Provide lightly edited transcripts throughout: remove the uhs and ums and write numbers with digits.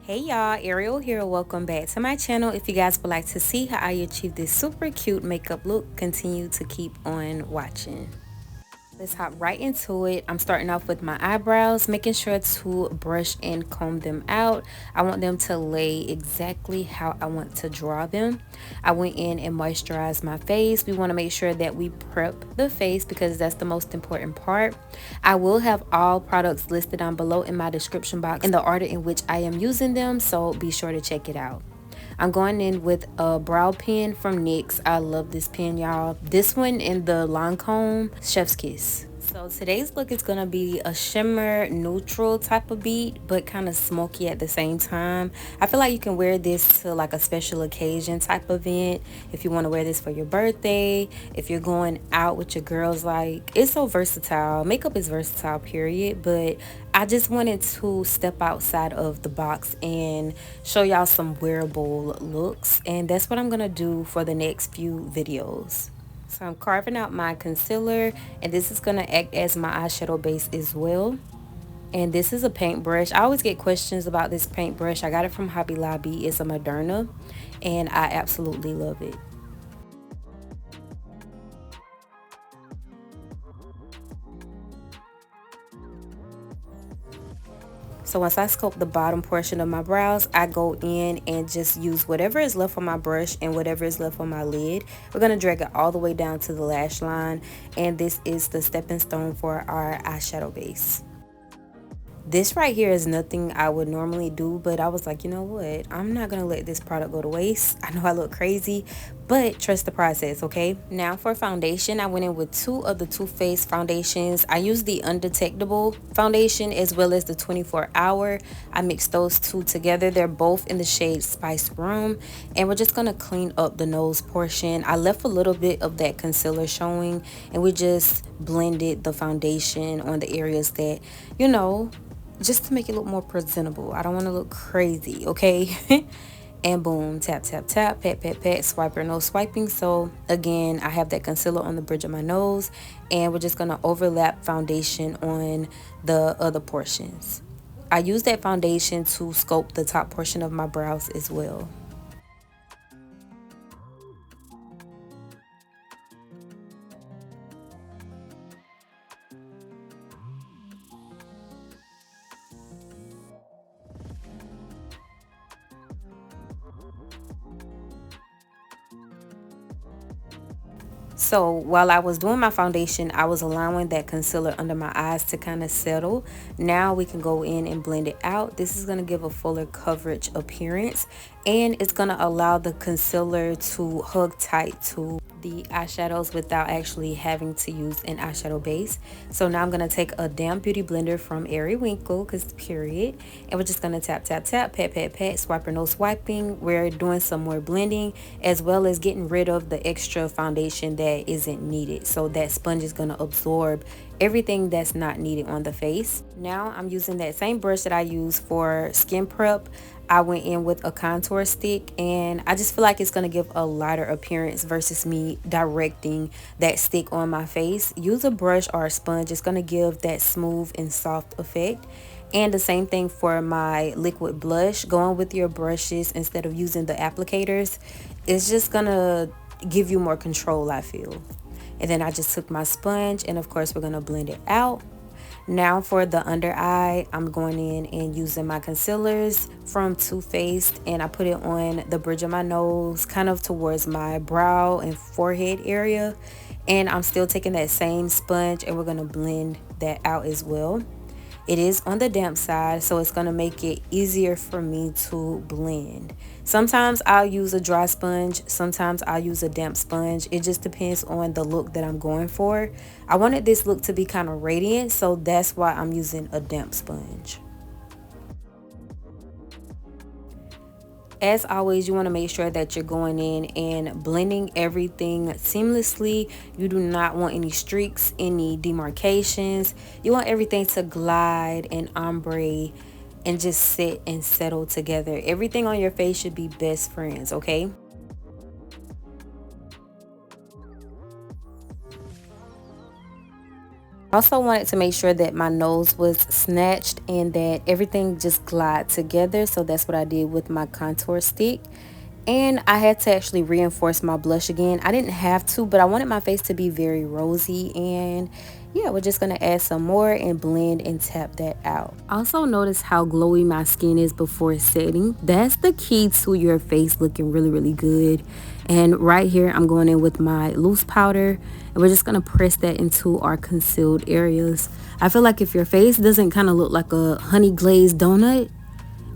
Hey y'all, Ariel here. Welcome back to my channel. If you guys would like to see how I achieve this super cute makeup look, continue to keep on watching. Let's hop right into it. I'm starting off with my eyebrows, making sure to brush and comb them out. I want them to lay exactly how I want to draw them. I went in and moisturized my face. We want to make sure that we prep the face because that's the most important part. I will have all products listed down below in my description box in the order in which I am using them, so be sure to check it out. I'm going in with a brow pen from NYX. I love this pen, y'all. This one in the Lancome Chef's Kiss. So today's look is gonna be a shimmer neutral type of beat, but kind of smoky at the same time. I feel like you can wear this to like a special occasion type event. If you want to wear this for your birthday, if you're going out with your girls, like it's so versatile. Makeup is versatile, period. But I just wanted to step outside of the box and show y'all some wearable looks, and that's what I'm gonna do for the next few videos. So I'm carving out my concealer, and this is going to act as my eyeshadow base as well. And this is a paintbrush. I always get questions about this paintbrush. I got it from Hobby Lobby. It's a Moderna, and I absolutely love it. So once I sculpt the bottom portion of my brows, I go in and just use whatever is left on my brush and whatever is left on my lid. We're going to drag it all the way down to the lash line, and this is the stepping stone for our eyeshadow base. This right here is nothing I would normally do, but I was like, you know what? I'm not gonna let this product go to waste. I know I look crazy, but trust the process, okay? Now for foundation, I went in with two of the Too Faced foundations. I used the Undetectable foundation as well as the 24 hour. I mixed those two together. They're both in the shade Spice Rum, and we're just gonna clean up the nose portion. I left a little bit of that concealer showing, and we just blended the foundation on the areas that, you know, just to make it look more presentable. I don't want to look crazy, okay? And boom, tap, tap, tap, pat, pat, pat, swiper, no swiping. So again, I have that concealer on the bridge of my nose, and we're just going to overlap foundation on the other portions. I use that foundation to sculpt the top portion of my brows as well. So while I was doing my foundation, I was allowing that concealer under my eyes to kind of settle. Now we can go in and blend it out. This is going to give a fuller coverage appearance, and it's going to allow the concealer to hug tight to the eyeshadows without actually having to use an eyeshadow base. So now I'm going to take a damp beauty blender from Airy Winkle, because period, and we're just going to tap, tap, tap, pat, pat, pat, swiper, no swiping. We're doing some more blending as well as getting rid of the extra foundation that isn't needed. So that sponge is going to absorb everything that's not needed on the face. Now I'm using that same brush that I use for skin prep. I went in with a contour stick, and I just feel like it's going to give a lighter appearance versus me directing that stick on my face. Use a brush or a sponge. It's going to give that smooth and soft effect. And the same thing for my liquid blush. Going with your brushes instead of using the applicators, it's just going to give you more control, I feel. And then I just took my sponge, and of course we're going to blend it out. Now for the under eye, I'm going in and using my concealers from Too Faced, and I put it on the bridge of my nose, kind of towards my brow and forehead area. And I'm still taking that same sponge, and we're going to blend that out as well. It is on the damp side, so it's going to make it easier for me to blend. Sometimes I'll use a dry sponge, sometimes I'll use a damp sponge. It just depends on the look that I'm going for. I wanted this look to be kind of radiant, so that's why I'm using a damp sponge. As always, you want to make sure that you're going in and blending everything seamlessly. You do not want any streaks, any demarcations. You want everything to glide and ombre and just sit and settle together. Everything on your face should be best friends, okay? Also wanted to make sure that my nose was snatched and that everything just glide together. So that's what I did with my contour stick. And I had to actually reinforce my blush again. I didn't have to, but I wanted my face to be very rosy. And yeah, we're just going to add some more and blend and tap that out. Also notice how glowy my skin is before setting. That's the key to your face looking really, really good. And right here, I'm going in with my loose powder. And we're just going to press that into our concealed areas. I feel like if your face doesn't kind of look like a honey glazed donut,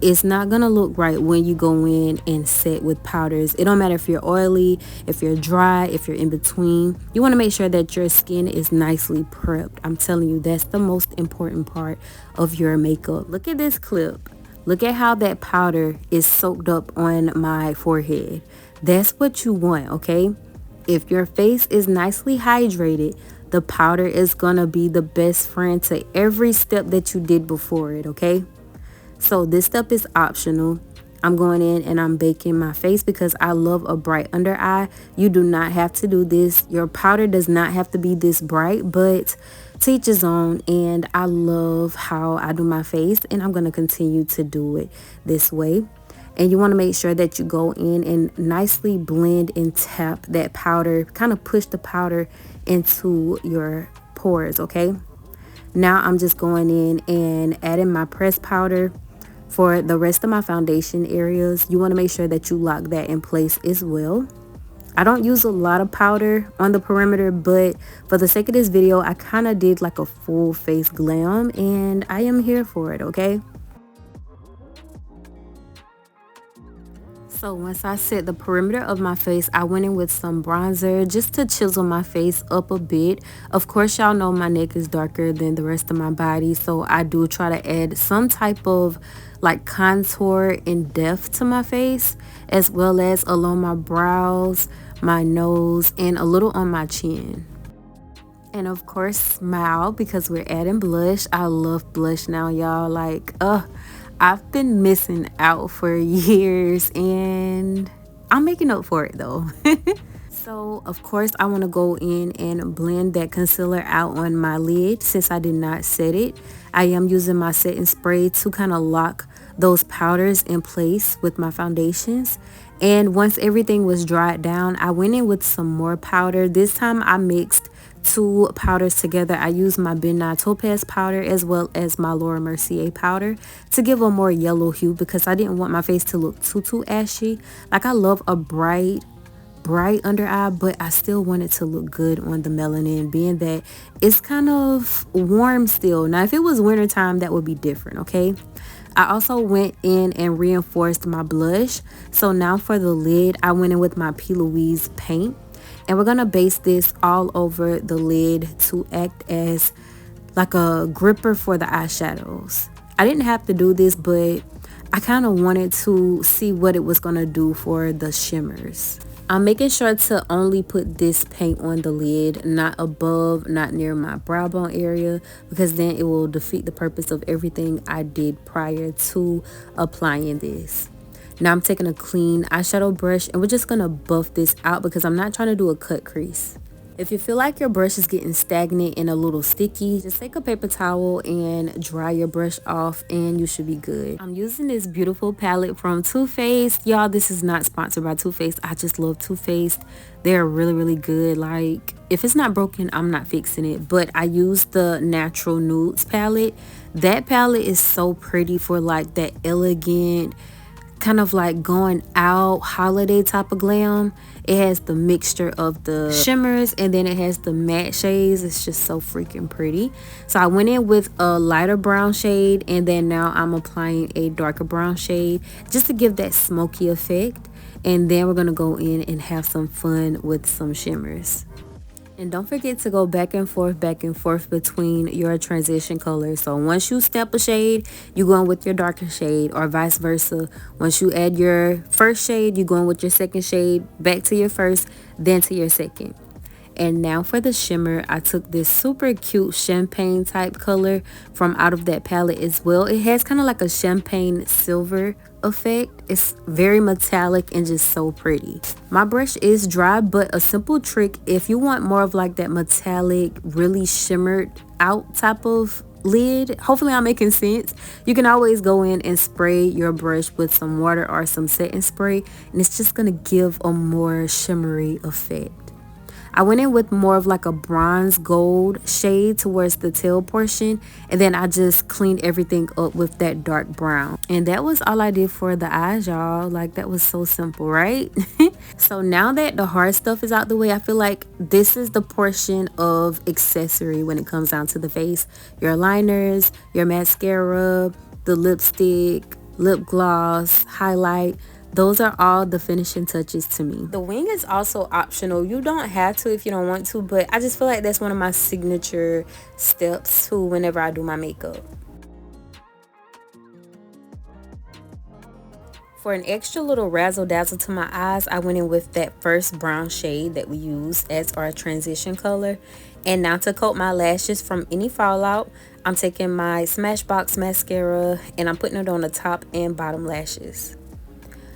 it's not gonna look right when you go in and set with powders. It don't matter if you're oily, if you're dry, if you're in between. You want to make sure that your skin is nicely prepped. I'm telling you, that's the most important part of your makeup. Look at this clip. Look at how that powder is soaked up on my forehead. That's what you want, okay? If your face is nicely hydrated, the powder is gonna be the best friend to every step that you did before it, okay? So this step is optional. I'm going in and I'm baking my face because I love a bright under eye. You do not have to do this. Your powder does not have to be this bright, but to each his own. And I love how I do my face, and I'm going to continue to do it this way. And you want to make sure that you go in and nicely blend and tap that powder, kind of push the powder into your pores, okay? Now I'm just going in and adding my pressed powder. For the rest of my foundation areas, you want to make sure that you lock that in place as well. I don't use a lot of powder on the perimeter, but for the sake of this video, I kind of did like a full face glam, and I am here for it, okay? So once I set the perimeter of my face, I went in with some bronzer just to chisel my face up a bit. Of course, y'all know my neck is darker than the rest of my body, so I do try to add some type of like contour and depth to my face, as well as along my brows, my nose, and a little on my chin. And of course, smile because we're adding blush. I love blush now, y'all. Like, I've been missing out for years, and I'm making up for it though. So of course I want to go in and blend that concealer out on my lid since I did not set it. I am using my setting spray to kind of lock those powders in place with my foundations. And once everything was dried down, I went in with some more powder. This time I mixed two powders together. I used my Ben Nye Topaz powder as well as my Laura Mercier powder to give a more yellow hue because I didn't want my face to look too ashy. Like, I love a bright under eye, but I still want it to look good on the melanin, being that it's kind of warm still. Now if it was wintertime, that would be different, okay? I also went in and reinforced my blush. So now for the lid, I went in with my P. Louise paint. And we're going to base this all over the lid to act as like a gripper for the eyeshadows. I didn't have to do this, but I kind of wanted to see what it was going to do for the shimmers. I'm making sure to only put this paint on the lid, not above, not near my brow bone area, because then it will defeat the purpose of everything I did prior to applying this. Now I'm taking a clean eyeshadow brush and we're just going to buff this out because I'm not trying to do a cut crease. If you feel like your brush is getting stagnant and a little sticky, just take a paper towel and dry your brush off and you should be good. I'm using this beautiful palette from Too Faced. Y'all, this is not sponsored by Too Faced. I just love Too Faced. They're really, really good. Like, if it's not broken, I'm not fixing it. But I use the Natural Nudes palette. That palette is so pretty for like that elegant, kind of like going out holiday type of glam. It has the mixture of the shimmers and then it has the matte shades. It's just so freaking pretty. So I went in with a lighter brown shade and then now I'm applying a darker brown shade just to give that smoky effect. And then we're going to go in and have some fun with some shimmers. And don't forget to go back and forth between your transition colors. So once you step a shade, you go in with your darker shade, or vice versa. Once you add your first shade, you go in with your second shade, back to your first, then to your second. And now for the shimmer, I took this super cute champagne type color from out of that palette as well. It has kind of like a champagne silver effect. It's very metallic and just so pretty. My brush is dry, but a simple trick, if you want more of like that metallic, really shimmered out type of lid, hopefully I'm making sense, you can always go in and spray your brush with some water or some setting spray, and it's just gonna give a more shimmery effect. I went in with more of like a bronze gold shade towards the tail portion, and then I just cleaned everything up with that dark brown. And that was all I did for the eyes, y'all. Like, that was so simple, right? So now that the hard stuff is out the way, I feel like this is the portion of accessory when it comes down to the face. Your liners, your mascara, the lipstick, lip gloss, highlight. Those are all the finishing touches to me. The wing is also optional. You don't have to if you don't want to, but I just feel like that's one of my signature steps too whenever I do my makeup. For an extra little razzle dazzle to my eyes, I went in with that first brown shade that we used as our transition color. And now to coat my lashes from any fallout, I'm taking my Smashbox mascara and I'm putting it on the top and bottom lashes.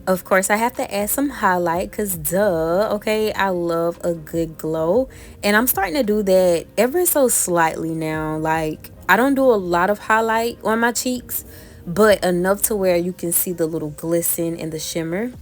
Of course, I have to add some highlight because duh, okay, I love a good glow. And I'm starting to do that ever so slightly now. Like, I don't do a lot of highlight on my cheeks, but enough to where you can see the little glisten and the shimmer.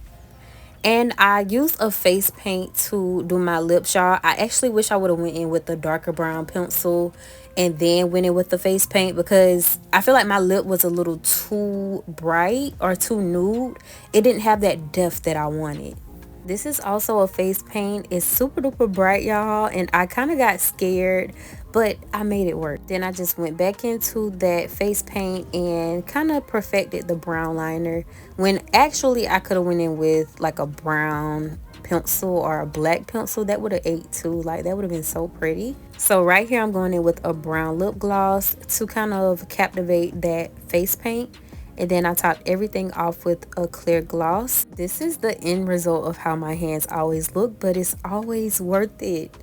And I used a face paint to do my lips, y'all. I actually wish I would have went in with a darker brown pencil and then went in with the face paint, because I feel like my lip was a little too bright or too nude. It didn't have that depth that I wanted. This is also a face paint. It's super duper bright, y'all, and I kind of got scared, but I made it work. Then I just went back into that face paint and kind of perfected the brown liner, when actually I could have went in with like a brown pencil or a black pencil. That would have ate too. Like, that would have been so pretty. So right here I'm going in with a brown lip gloss to kind of captivate that face paint. And then I topped everything off with a clear gloss. This is the end result of how my hands always look, but it's always worth it.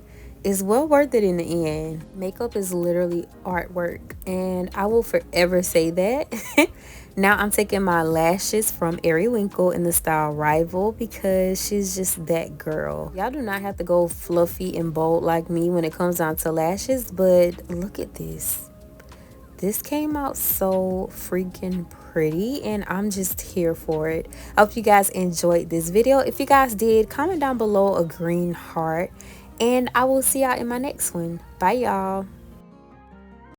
It's well worth it in the end. Makeup is literally artwork, and I will forever say that. Now I'm taking my lashes from Ari Winkle in the style Rival, because she's just that girl. Y'all do not have to go fluffy and bold like me when it comes down to lashes, but look at this. This came out so freaking pretty, and I'm just here for it. I hope you guys enjoyed this video. If you guys did, comment down below a green heart, and I will see y'all in my next one. Bye, y'all.